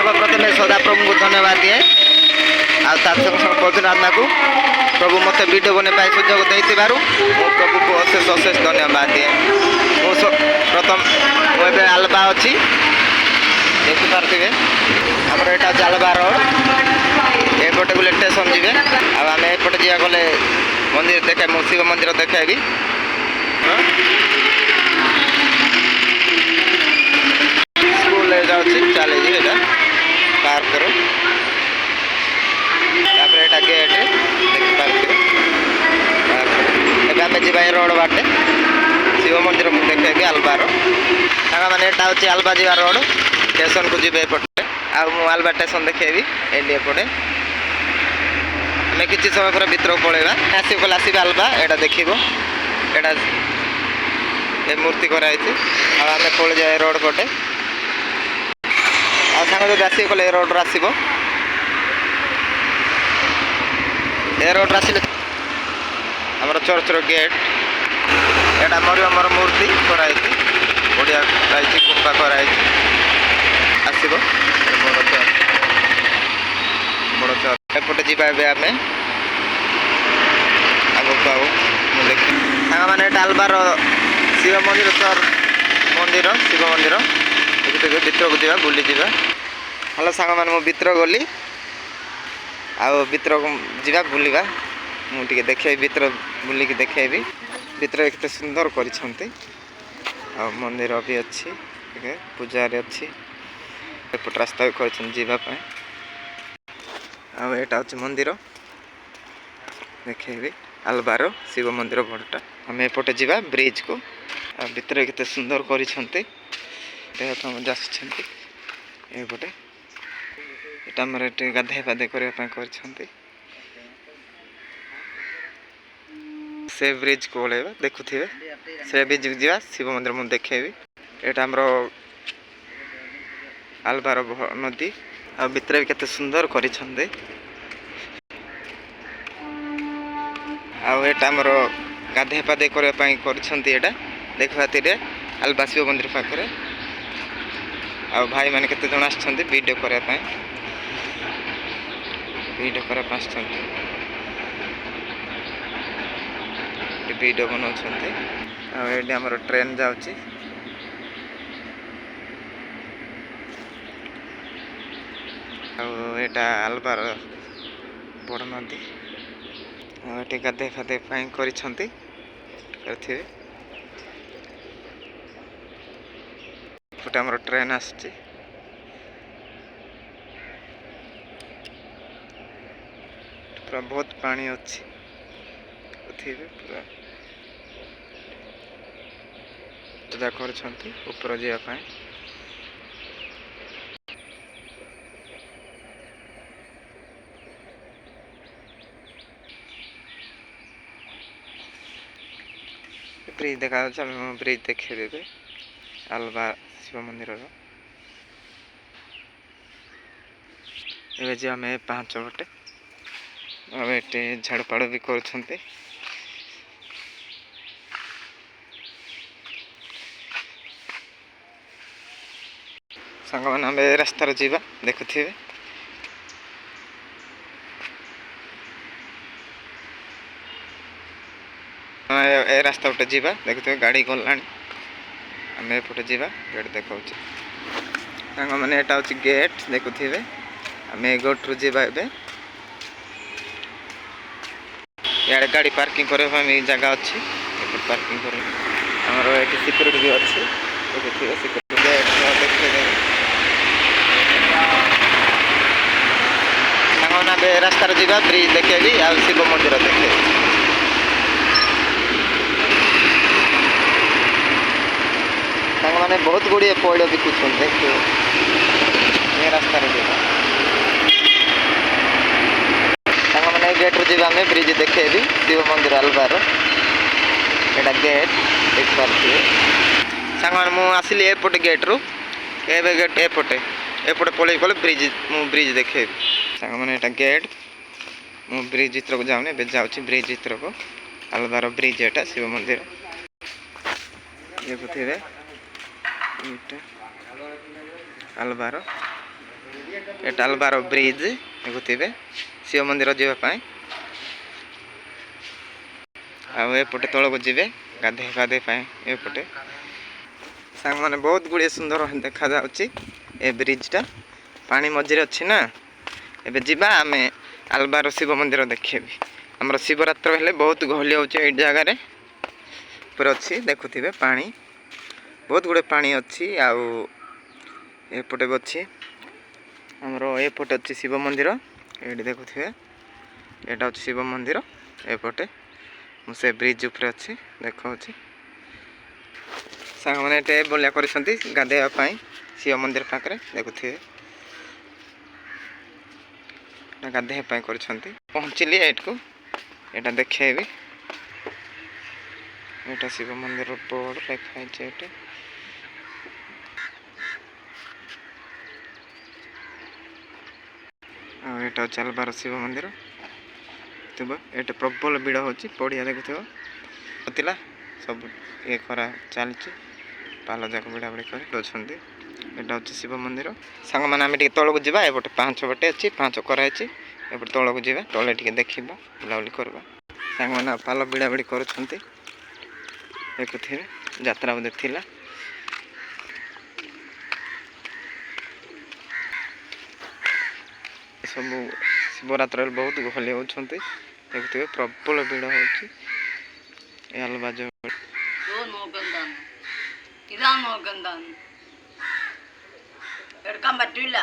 सर्वप्रथमे सदाप्रभु को धन्यवाद दिए आत्मा को प्रभु मत वीडियो बने सुजोग देती प्रभु को अशेष अशेष धन्यवाद दिए प्रथम मुझे आलबा अच्छी देखिपे आमर यहाँ आलबा रोड एपटे गले स्टेशन जी आम एपटे जा गले मंदिर देखे शिव मंदिर देखेबी स्कूल जाऊँगी चली पार्क रू यहाँ गेट देखिपे आम जा रोड बाटे शिव मंदिर को देखेबी आलबार साग मैंने यहाँ हूँ आलबा जा रोड स्टेशन को जी एपटे आलबा स्टेशन देखेबी एपटे आम कि समय पर भर को पलैबा आसब कल आसबे आलबा यहाँ देख यहाँ मूर्ति कराई आम पल जाए रोड पटे सांग जब आस कले रोड आसब ए रोड आसिले आमर चर्चर गेट यहाँ मरियमर मूर्ति कराई बढ़िया कराई कुंपा कराई आसब बड़ चर्च एपटे जावा आम आगक देख सांग मैंने आलबार शिव मंदिर सर मंदिर शिव मंदिर भितर को जा बुली जा हेलो सांग मैंने भितर गली भितर जा बुलवा मुझे देखे भितर बुलिक देखेबी भितर एत सुंदर कर मंदिर भी अच्छी पूजार अच्छी एपट रास्ता भी कर यहाँ हूँ मंदिर देखेबी आलबार शिव मंदिर बड़टा आम एपटे जा ब्रिज को भितर केते सुंदर कर एपटे ये गाधे पाधे करने से ब्रिज को ओल्वा देखुए से ब्रिज जा शिव मंदिर मुझे देखेबी यहाँ आमर आलबार नदी आ भितर भी केते सुंदर कर आमर गाधे पाधे करने कर देखा आलबा शिव मंदिर पाखे आ भाई मैंने केते जन आछंती वीडियो करने वीडियो बनाऊँ आमर ट्रेन जाऊँगी यहाँ आलबार बड़ नदी ये गाधे फाधे कर आमर ट्रेन आसची पूरा बहुत पानी अच्छी पूरा पूजा कर ऊपर जावाई ब्रिज देखा ब्रिज देखे आलबा शिव मंदिर एवं आम पाँच बटे ये झाड़पाड़ भी कर सांग मैंने आम रास्तार जा देखुए ए रास्ता उठे जा देखुए गाड़ी गला आम एपटे जा गेट देखा सांग मैंने यहाँ हूँ गेट देखुए आम गेट रू जा इे गाड़ी पार्किंग करने जगह अच्छी पार्किंग कर आमर ये सिक्योरिटी भी अच्छी देखिए सिक्योरिटी देखिए सांगे रास्तार जा ब्रिज देखेबी आ शिव मंदिर देखे सांग मैंने बहुत गुड़िए पैड़ बिकुन देखिए रास्तार सांग मैंने गेट रू जा ब्रिज देखेबी शिव मंदिर आलबार यहाँ गेट देख पारे सांग मैंने मुझे आसली एपटे गेट रू गेट एपटे एपटे पलि गले ब्रिज ब्रिज देखे सांग मैंने यहाँ गेट मु ब्रिज चित्र को जाऊनी जाऊँगी ब्रिज चित्र को आलबार ब्रिज यहाँ शिव मंदिर देखुए आलबार एटा आलबार ब्रिज देखुथिबे शिव मंदिर जावाई आउटे तौक जी गाधे गाधे एपटे सांग मैंने बहुत गुड़िया सुंदर देखा ए ब्रिजटा पानी मझे अच्छी ना एबे जीवा आमे आलबार शिव मंदिर देखेबी आमर शिवरात्र हेले बहुत गहली होचे ए जगह पूरा अच्छी देखुथिबे पानी बहुत गुड़े पानी अच्छी आउ एपटे भी अच्छी आमर एपटे अच्छी शिव मंदिर ये देखुथिबे एटा अच्छी शिव मंदिर एपटे मुझे ब्रिज ऊपर अच्छी देखा सांग मैंने ये बोलिया कर गाधेवाई शिव मंदिर पाखे देखुथे गाधेवाई कर पहुँचली एट को यहाँ देखेबी यहाँ शिव मंदिर बोर्ड लिखाई यहाँ चलबार शिव मंदिर थोड़ा ये प्रबल भिड़ हो पड़िया देखुव सब ये खरा चलती पाल जाक भिड़ा भिड़ी कर यहाँ शिव मंदिर सांग मैंने आम तौक जा एपटे पाँच बटे अच्छी पाँच कराई एपटे तौक जा तले टे देखा बुलाबुली करवा सांग मैंने पाल भिड़ा भिड़ी कर देखुथे यात्रा बोधे थिला सब शिवरात्र बहुत गहली होती देखुथे प्रबल भिड़ हो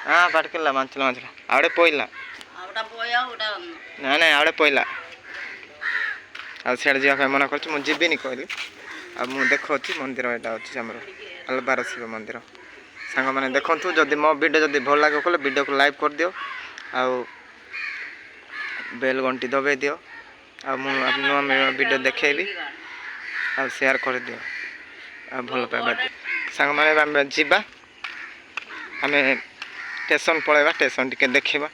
हाँ पटकला मंचला मंचला आवड़े पोइला ना ना आवड़े पोइला आ सियाड़े जावाई मना कर जीविनी कहली आ मु देखा मंदिर यहाँ अच्छी आम आलबार शिव मंदिर सांग मैंने देखु जदि मो वीडियो जब भल लगे कले वीडियो को लाइक कर दियो आ बेल घंटी दबाई दियो आ नुआ वीडियो देखेबी आ शेयर कर दियो आ भल पाइबा सांग मैंने जीवा आम स्टेशन पलैबा स्टेशन टिके देखा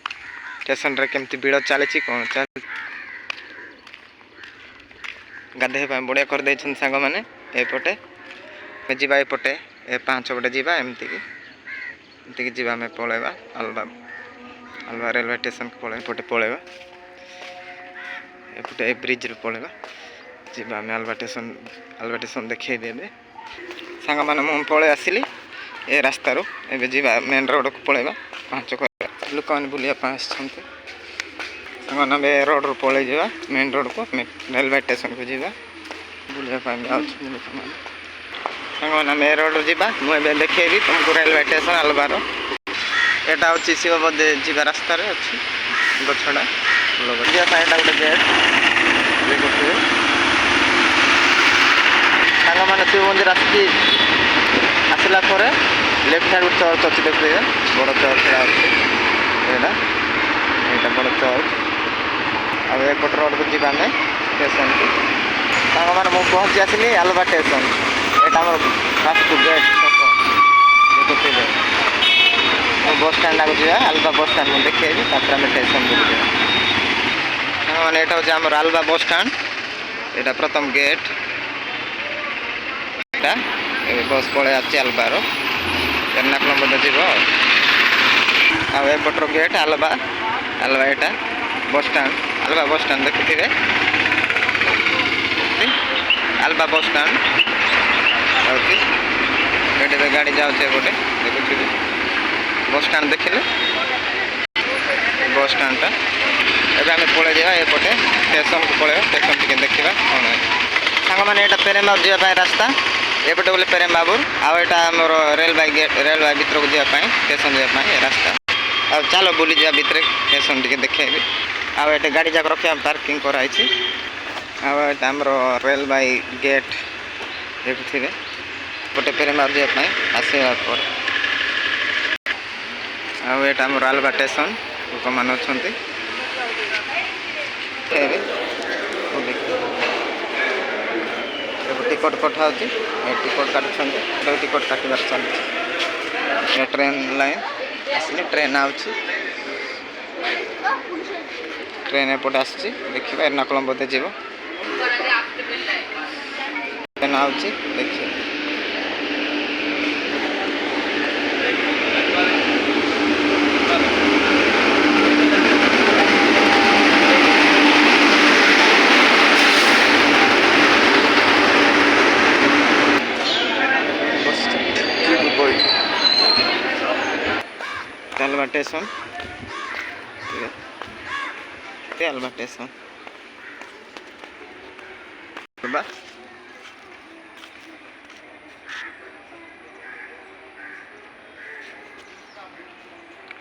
स्टेशन रे केमती भिड़ चली कौन चल गाधे बढ़िया कर सांग मैंने एपटे जा एपटे ए पाँच बटे जा एमती जी आम पलैबा आलबा रेलवे स्टेशन को पलैबा पलैबा एपटे ब्रिज रू पलैबा जी आम आलबा स्टेशन देखेबी ए सांग मैंने मुझे पलि आसली ए रास्तार एवं जी मेन रोड को पलैबा पाँच लोक मैंने बुलाया सांगे रोड रू पलि जा मेन रोड को रेलवे स्टेशन को जा बुलाया सांग मैंने रोड जा मुझे देखेबी तुमको रेलवे स्टेशन आलबार यहाँ हूँ शिव बोधे जा रास्त अच्छी गछड़ा जापाई गोटे गेट देखुए सांग मैंने शिव मंदिर आसला लेफ्ट साइड चर्च अच्छी देखिए बड़ चर्च अच्छी यहाँ बड़ चर्च आएपट रोड को जी स्टेशन को सांग मैंने मुझे पहुँची आसली आलबा स्टेशन यहाँ आम फास्ट गेट देखुए बस स्टाण्ड आगे जा आलबा बस स्टाण्ड मुझे देखेबी आम स्टेशन को हाँ मैंने यहाँ हूँ आम आलबा बस स्टाण्ड यहाँ प्रथम गेट बस पलि आसी आलबार एर्नाकुलम बोधे जीव आएपटर गेट आलबा आलबा यहाँ बस स्टाण्ड आलबा बस स्टाण्ड देखुथे आलबा बस स्टाण्ड ये गाड़ी जाऊे गोटे देखुथे बस स्टाण्ड देखिले बस स्टाण्डटा एवं आम पलि जा एपटे स्टेशन को पलैया स्टेशन टे देखा कौन सांग मैंने यहाँ पेरेम्बाबूर जावाई रास्ता एपटे बोले पेरेम्बाबूर आमर रेलवे गेट रेलवे भितर को जावाई स्टेशन जावाई रास्ता आ चलो बुली जा भितर स्टेशन टे देखेबी आटे गाड़ी जाक रखा पार्किंग कराई आमर रेलवे गेट देखुथे गोटे पेरेम्बाबूर जावाई आसवा पर आम आलबा स्टेशन लोक मैंने अच्छा टिकट कटा टिकट काटुं टिकट काटार चलती ट्रेन लाइन आसनी ट्रेन आउची ट्रेन एपटे आसी देखिए एर्नाकुलम बोधे जीव ट्रेन आउची देखिए तेलबा स्टेशन तेलबा स्टेशन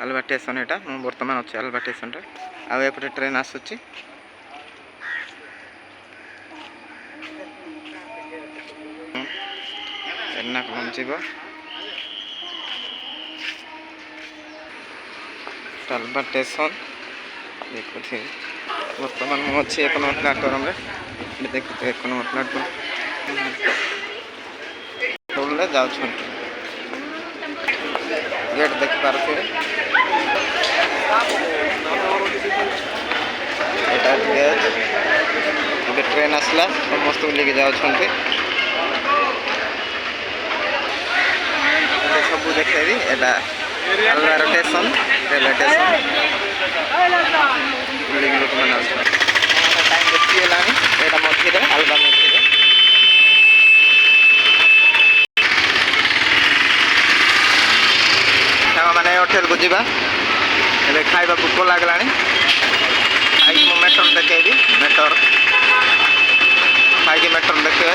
आलबा स्टेशन एटा मु वर्तमान अच्छे आलबा स्टेशन रे आपटे ट्रेन आसुची एर्नाकुलम जीव आलबा स्टेशन देखुथे वर्तमान मु अच्छे 1 नंबर प्लाटफॉर्म रे देखुथे 1 नंबर प्लाटफॉर्म बोलले जाउ छन गेट देख पारथे एटा गेट अबे ट्रेन आसला समस्त लेके जाउ छनते एटा सब देखेबी एटा आलवार स्टेशन रेलवे स्टेशन लेके लोक मन आछ टाइम देखि लानी एटा मथि रे आलबा मथि रे माने होटल को जीवा एबे खाइबा भूख लागलानी खाई मो मेट्रो देखेबी मेट्रो खाई के मेट्रो देखे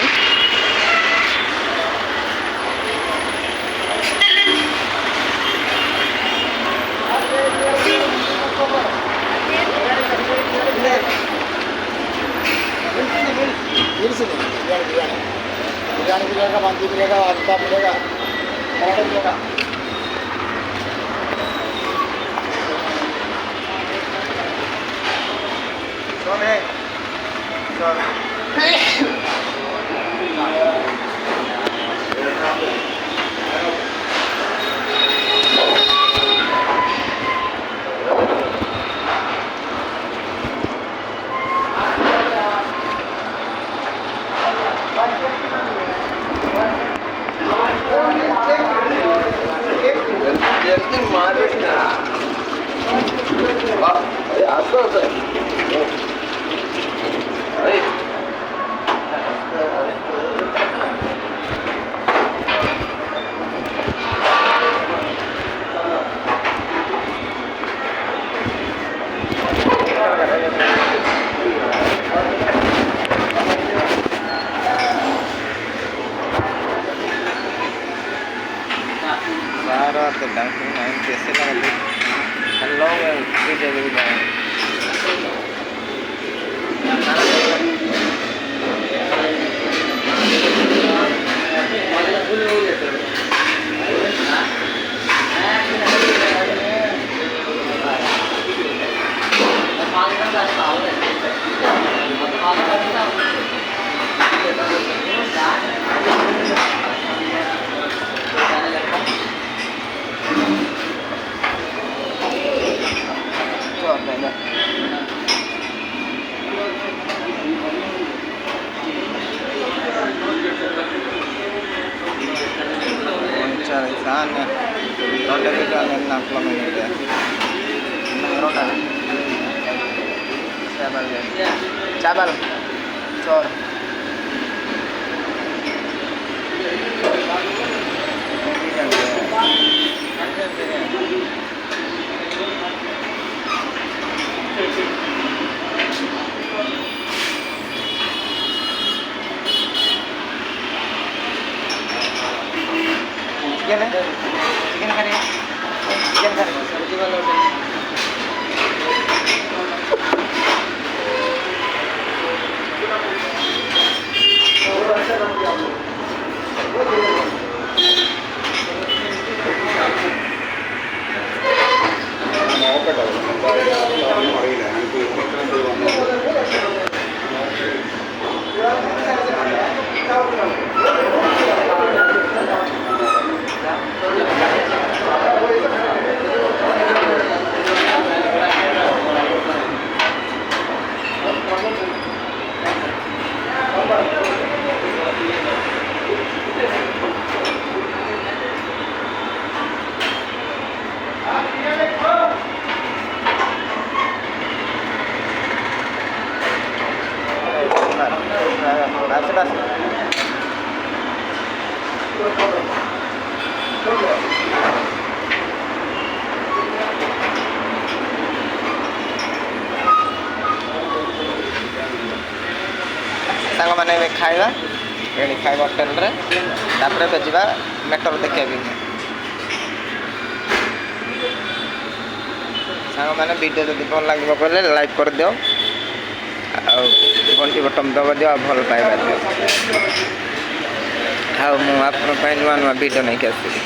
बिरयानी मिलेगा बांदी मिलेगा आलता मिलेगा पराठा मिलेगा चावल चोर चिकन है चिकन करी चिकन करी सब्जी वाला साଙ୍ଗमाने खाଇବା ଏଠି ଖାଇବା ହୋଟେଲରେ ତାପରେ ଏବେ ଯିବା ମେଟ୍ରୋ ଦେଖେଇବି ସାଙ୍ଗମାନେ ଭିଡ଼ିଓ ଯଦି ଭଲ ଲାଗିବ କହିଲେ ଲାଇକ୍ କରିଦିଅ ଆଉ ଘଣ୍ଟି ବଟନ୍ ଦବ ଦିଅ ଆଉ ଭଲ ପାଇବା ଦିଅ ଆଉ ମୁଁ ଆପଣଙ୍କ ପାଇଁ ନୂଆ ନୂଆ ଭିଡ଼ିଓ ନେଇକି ଆସିବି